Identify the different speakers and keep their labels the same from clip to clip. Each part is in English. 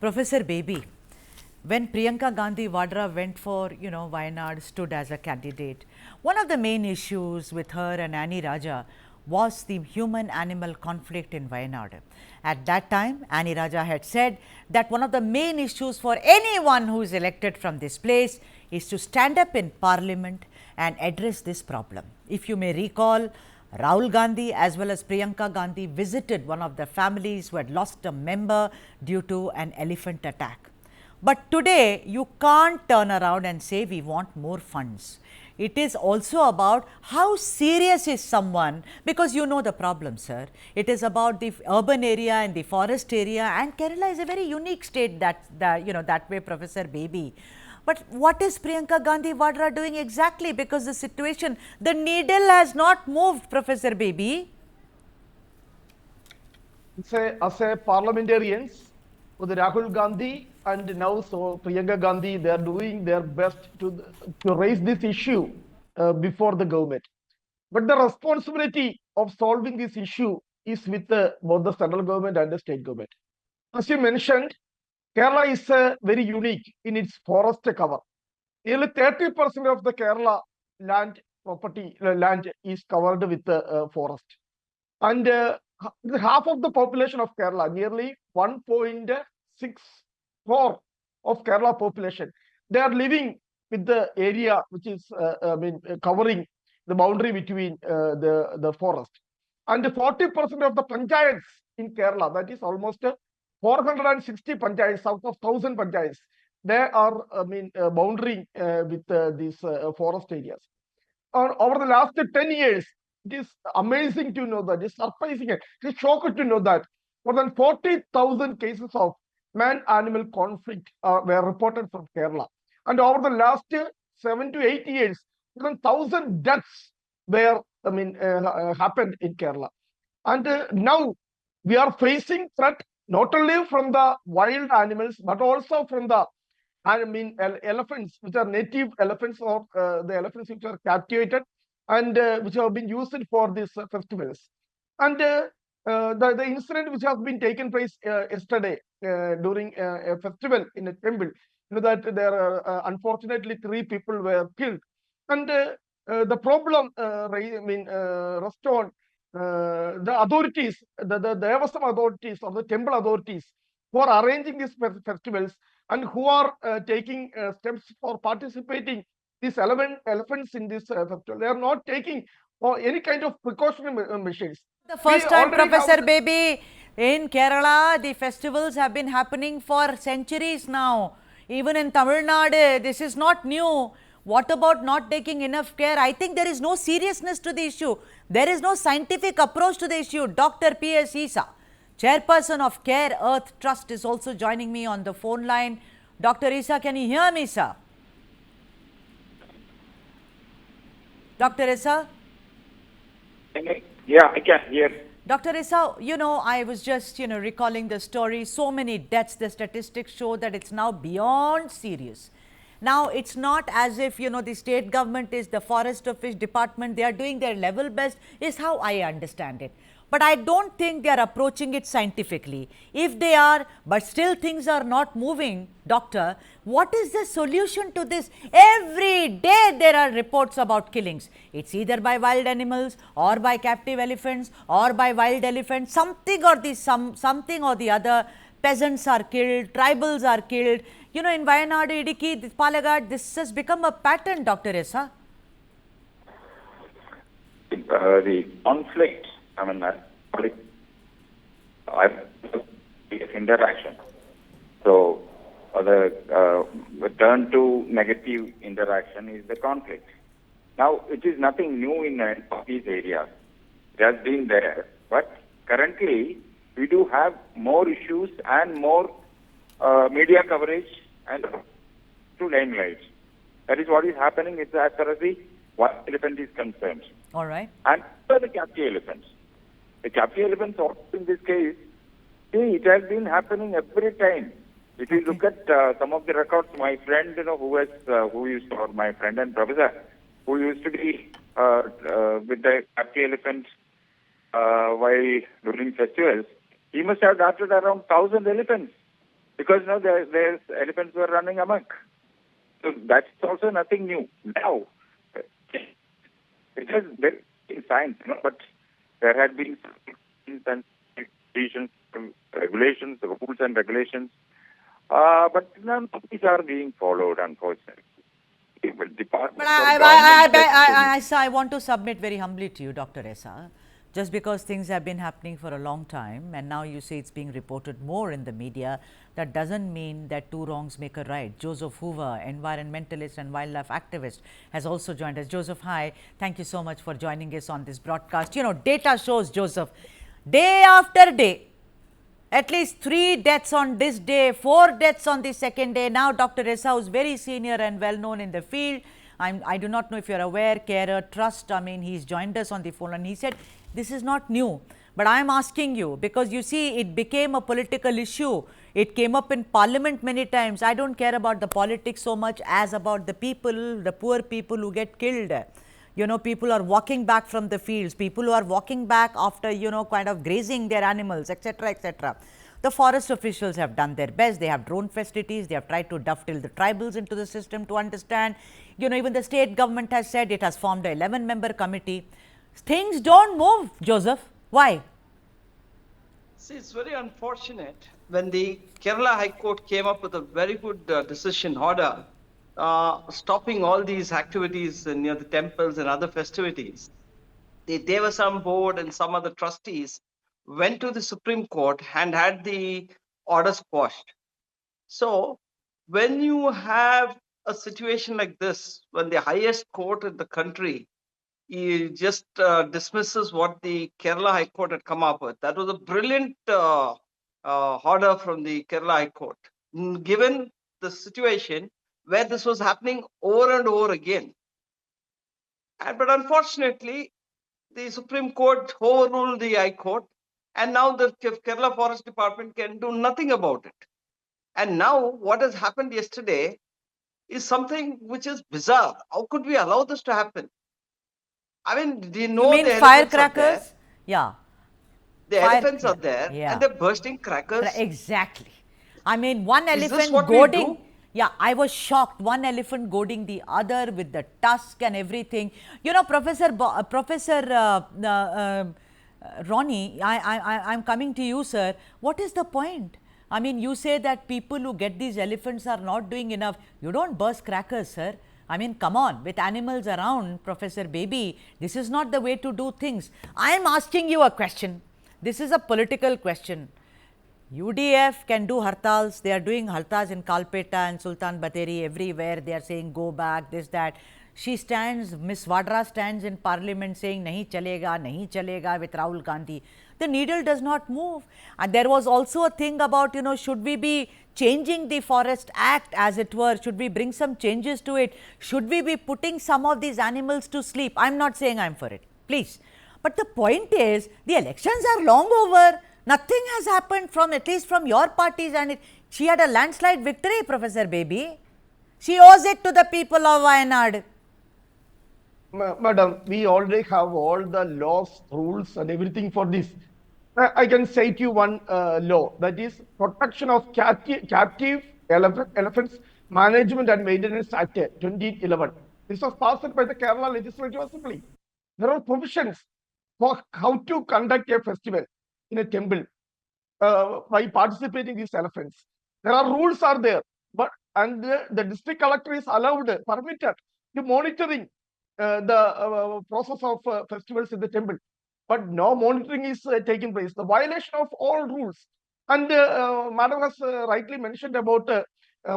Speaker 1: Professor Baby, when Priyanka Gandhi Vadra went for, Wayanad, stood as a candidate, one of the main issues with her and Annie Raja was the human-animal conflict in Wayanad. At that time, Annie Raja had said that one of the main issues for anyone who is elected from this place is to stand up in parliament and address this problem. If you may recall, Rahul Gandhi as well as Priyanka Gandhi visited one of the families who had lost a member due to an elephant attack. But today, you can't turn around and say we want more funds. It is also about how serious is someone, because you know the problem, sir. It is about the urban area and the forest area, and Kerala is a very unique state that way, Professor Baby. But what is Priyanka Gandhi Vadra doing exactly? Because the situation, the needle has not moved, Professor Baby.
Speaker 2: As a parliamentarians, with Rahul Gandhi and now Priyanka Gandhi, they are doing their best to raise this issue before the government. But the responsibility of solving this issue is with both the central government and the state government. As you mentioned, Kerala is very unique in its forest cover. Nearly 30% of the Kerala land is covered with forest. And half of the population of Kerala, nearly 1.64 of Kerala population, they are living with the area which is covering the boundary between the forest. And 40% of the panchayats in Kerala, that is almost 460 panchayats out of 1,000 panchayats, they are boundary with these forest areas. Over the last 10 years, it is amazing to know that, it's surprising, it is shocking to know that more than 40,000 cases of man-animal conflict were reported from Kerala. And over the last 7 to 8 years, more than 1,000 deaths were, happened in Kerala. And now we are facing threat not only from the wild animals, but also from the elephants, which are native elephants, or the elephants which are captivated and which have been used for these festivals. And the incident which has been taken place yesterday during a festival in a temple, that there are unfortunately 3 people were killed. And the problem rests on the authorities, the Devasam authorities or the temple authorities who are arranging these festivals and who are taking steps for participating these elephants in this festival. They are not taking any kind of precautionary measures.
Speaker 1: The first time, Professor Baby, in Kerala, the festivals have been happening for centuries now. Even in Tamil Nadu, this is not new. What about not taking enough care? I think there is no seriousness to the issue. There is no scientific approach to the issue. Dr. P.S. Isa, Chairperson of Care Earth Trust, is also joining me on the phone line. Dr. Isa, can you hear me, sir? Dr. Isa?
Speaker 3: Yeah, I can hear.
Speaker 1: Dr. Isa, I was just, recalling the story. So many deaths, the statistics show that it's now beyond serious. Now, it's not as if, the state government is the forest office department. They are doing their level best, is how I understand it. But I don't think they are approaching it scientifically. If they are, but still things are not moving, doctor, what is the solution to this? Every day there are reports about killings. It's either by wild animals or by captive elephants or by wild elephants, something or the other. Peasants are killed, tribals are killed. In Wayanad, Idiki, Palakkad, this has become a pattern, Dr. Issa.
Speaker 3: The conflict, interaction. So, the turn to negative interaction is the conflict. Now, it is nothing new in these areas. It has been there. But currently, we do have more issues and more media coverage and to limelight. That is what is happening as far as the wild elephant is concerned.
Speaker 1: All right.
Speaker 3: And for the captive elephants. The captive elephants also in this case, it has been happening every time. If you look at some of the records, my friend, my friend and professor, who used to be with the captive elephant while during festivals, he must have darted around 1,000 elephants because now there's elephants were running amok. So that's also nothing new. Now, it has been in science, but there had been some regulations, rules and regulations, but none of these are being followed, unfortunately.
Speaker 1: But I want to submit very humbly to you, Dr. Esa. Just because things have been happening for a long time and now you say it's being reported more in the media, that doesn't mean that two wrongs make a right. Joseph Hoover, environmentalist and wildlife activist, has also joined us. Joseph, hi. Thank you so much for joining us on this broadcast. You know, data shows, Joseph, day after day, at least 3 deaths on this day, 4 deaths on the second day. Now, Dr. Esa, who is very senior and well known in the field, I do not know if you are aware, carer, trust, I mean, he's joined us on the phone and he said, this is not new. But I am asking you, because you see, it became a political issue. It came up in parliament many times. I don't care about the politics so much as about the people, the poor people who get killed. You know, people are walking back from the fields, people who are walking back after, you know, kind of grazing their animals, etc., etc. The forest officials have done their best. They have drone facilities. They have tried to dovetail the tribals into the system to understand. You know, even the state government has said it has formed a 11-member committee. Things don't move, Joseph. Why?
Speaker 4: See, it's very unfortunate when the Kerala High Court came up with a very good decision order stopping all these activities near the temples and other festivities. The Devasam board and some other trustees went to the Supreme Court and had the orders quashed. So when you have a situation like this, when the highest court in the country he just dismisses what the Kerala High Court had come up with. That was a brilliant order from the Kerala High Court, given the situation where this was happening over and over again. But unfortunately, the Supreme Court overruled the High Court, and now the Kerala Forest Department can do nothing about it. And now what has happened yesterday is something which is bizarre. How could we allow this to happen? I mean, do you know
Speaker 1: You mean
Speaker 4: the
Speaker 1: firecrackers? Yeah.
Speaker 4: The elephants are there and they're bursting crackers.
Speaker 1: Exactly. I mean, one
Speaker 4: Is this
Speaker 1: elephant
Speaker 4: what we
Speaker 1: goading.
Speaker 4: do?
Speaker 1: Yeah, I was shocked. One elephant goading the other with the tusk and everything. You know, Professor Ronnie, I'm coming to you, sir. What is the point? I mean, you say that people who get these elephants are not doing enough. You don't burst crackers, sir. I mean, come on, with animals around, Professor Baby, this is not the way to do things. I am asking you a question. This is a political question. UDF can do hartals. They are doing hartals in Kalpeta and Sultan Bateri everywhere. They are saying go back, this, that. She stands, Miss Vadra stands in parliament saying nahi chalega with Rahul Gandhi. The needle does not move. And there was also a thing about, you know, should we be changing the Forest Act as it were? Should we bring some changes to it? Should we be putting some of these animals to sleep? I'm not saying I'm for it, please. But the point is, the elections are long over. Nothing has happened from, at least from your parties, and she had a landslide victory, Professor Baby. She owes it to the people of Wayanad.
Speaker 2: Madam, we already have all the laws, rules and everything for this. I can cite you one law, that is Protection of Captive Elephants Management and Maintenance Act 2011. This was passed by the Kerala Legislative Assembly. There are provisions for how to conduct a festival in a temple by participating these elephants. There are rules are there, but the district collector is allowed, permitted to monitoring the process of festivals in the temple. But no monitoring is taking place. The violation of all rules. And Madam has rightly mentioned about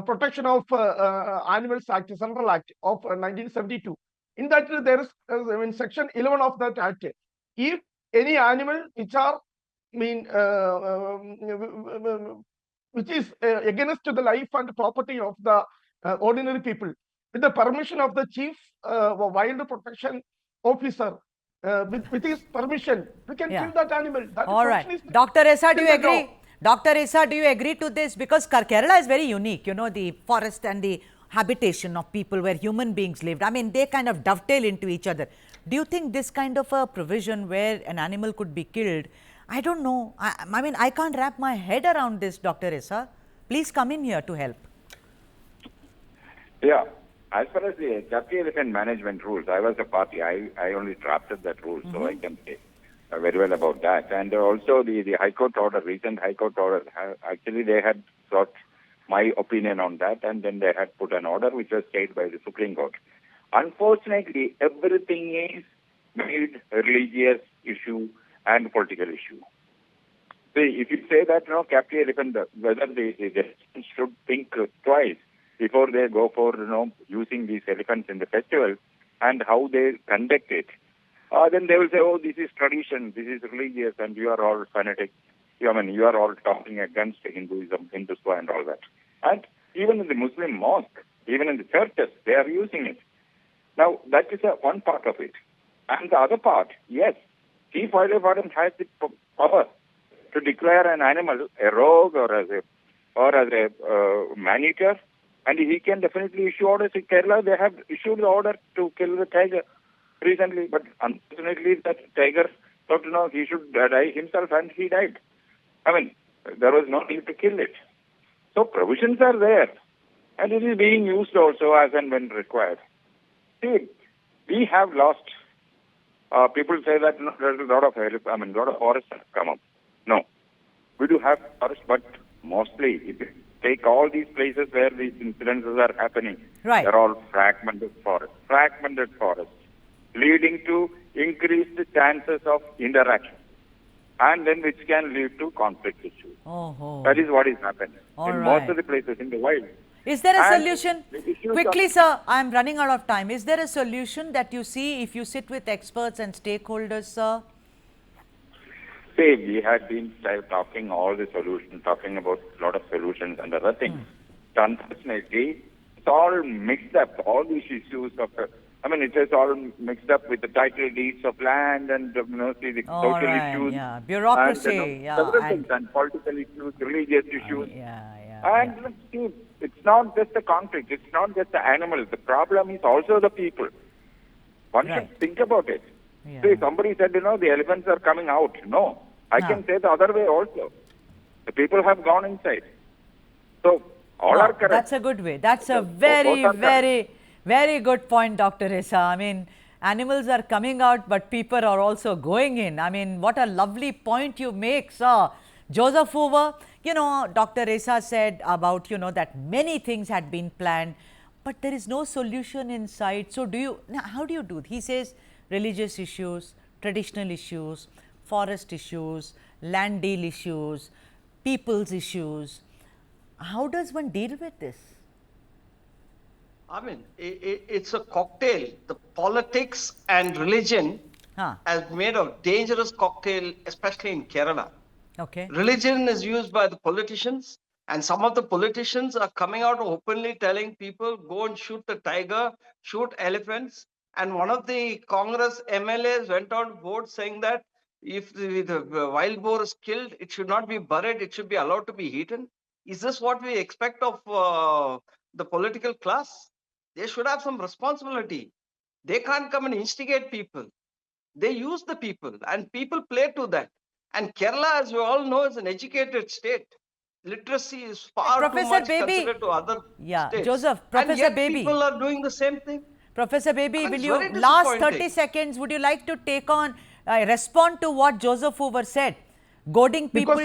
Speaker 2: Protection of Animals Act, Central Act of 1972. In that there is in section 11 of that act, if any animal which are which is against the life and property of the ordinary people, with the permission of the chief wild protection officer, with his permission, we can kill that animal. That
Speaker 1: all right. Dr. Esa, do you agree? Dr. Esa, do you agree to this? Because Kerala is very unique, you know, the forest and the habitation of people where human beings lived. I mean, they kind of dovetail into each other. Do you think this kind of a provision where an animal could be killed, I don't know. I mean, I can't wrap my head around this, Dr. Esa. Please come in here to help.
Speaker 3: Yeah. As far as the captive elephant management rules, I was a party. I only drafted that rule, so I can say very well about that. And also the High Court order, recent High Court order, actually they had sought my opinion on that, and then they had put an order which was stayed by the Supreme Court. Unfortunately, everything is made a religious issue and political issue. See, if you say that, captive elephant, whether they should think twice before they go for, using these elephants in the festival and how they conduct it, then they will say, oh, this is tradition, this is religious, and you are all fanatic. You are all talking against Hinduism, Hindutva and all that. And even in the Muslim mosque, even in the churches, they are using it. Now, that is one part of it. And the other part, yes, Chief Wildlife Warden has the power to declare an animal a rogue or as a man-eater, and he can definitely issue orders. In Kerala, they have issued the order to kill the tiger recently, but unfortunately, that tiger thought, he should die himself, and he died. There was no need to kill it. So provisions are there, and it is being used also as and when required. See, we have lost. People say that there's a lot of forests have come up. No, we do have forests, but mostly, if you take all these places where these incidences are happening,
Speaker 1: right,
Speaker 3: they're all fragmented forests, leading to increased chances of interaction, and then which can lead to conflict issues.
Speaker 1: Oh.
Speaker 3: That is what is happening in most
Speaker 1: right.
Speaker 3: of the places in the wild.
Speaker 1: Is there a
Speaker 3: And
Speaker 1: solution?
Speaker 3: the issues
Speaker 1: Quickly, sir, I am running out of time. Is there a solution that you see if you sit with experts and stakeholders, sir?
Speaker 3: See, we had been talking all the solutions, talking about a lot of solutions and other things. Unfortunately, it's all mixed up, all these issues of, it is all mixed up with the title deeds of land and, the
Speaker 1: All
Speaker 3: social
Speaker 1: right,
Speaker 3: issues.
Speaker 1: yeah, bureaucracy,
Speaker 3: and,
Speaker 1: yeah,
Speaker 3: several
Speaker 1: and-
Speaker 3: things, and political issues, religious issues.
Speaker 1: Yeah.
Speaker 3: Look, see, it's not just the conflict, it's not just the animals. The problem is also the people. One
Speaker 1: Right.
Speaker 3: should think about it.
Speaker 1: Yeah.
Speaker 3: See, somebody said, the elephants are coming out. No, I can say the other way also. The people have gone inside. So, all are correct.
Speaker 1: That's a good way. That's a
Speaker 3: Both
Speaker 1: very,
Speaker 3: are correct.
Speaker 1: very good point, Dr. Issa. Animals are coming out, but people are also going in. What a lovely point you make, sir. Joseph Hoover, Dr. Issa said about, that many things had been planned, but there is no solution in sight. So, how do you do it? He says religious issues, traditional issues, forest issues, land deal issues, people's issues. How does one deal with this?
Speaker 4: It's a cocktail. The politics and religion has made a dangerous cocktail, especially in Kerala.
Speaker 1: Okay.
Speaker 4: Religion is used by the politicians, and some of the politicians are coming out openly telling people, go and shoot the tiger, shoot elephants. And one of the Congress MLAs went on board saying that if the wild boar is killed, it should not be buried, it should be allowed to be eaten. Is this what we expect of the political class? They should have some responsibility. They can't come and instigate people. They use the people, and people play to that. And Kerala, as we all know, is an educated state. Literacy is far too
Speaker 1: Professor
Speaker 4: much
Speaker 1: Baby.
Speaker 4: considered to other states.
Speaker 1: Joseph,
Speaker 4: And
Speaker 1: Professor
Speaker 4: yet
Speaker 1: Baby.
Speaker 4: people are doing the same thing.
Speaker 1: Professor Baby,
Speaker 4: And
Speaker 1: will
Speaker 4: it's
Speaker 1: you,
Speaker 4: very
Speaker 1: last 30
Speaker 4: disappointing.
Speaker 1: seconds, would you like to take on, respond to what Joseph Hoover said, goading people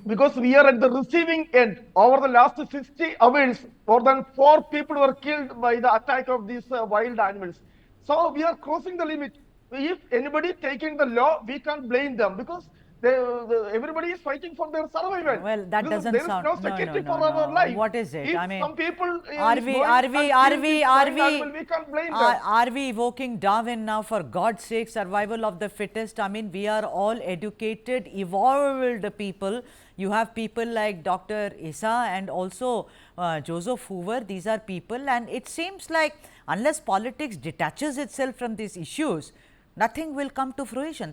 Speaker 2: because we are at the receiving end. Over the last 60 hours, more than 4 people were killed by the attack of these wild animals. So we are crossing the limit. If anybody taking the law, we can't blame them because everybody is fighting for their survival.
Speaker 1: Well, that doesn't sound.
Speaker 2: There is no security for our
Speaker 1: No.
Speaker 2: life.
Speaker 1: What is it?
Speaker 2: If some people
Speaker 1: are we
Speaker 2: we can't blame them.
Speaker 1: Are we evoking Darwin now? For God's sake, survival of the fittest. We are all educated, evolved people. You have people like Dr. Issa and also Joseph Hoover. These are people, and it seems like unless politics detaches itself from these issues, nothing will come to fruition.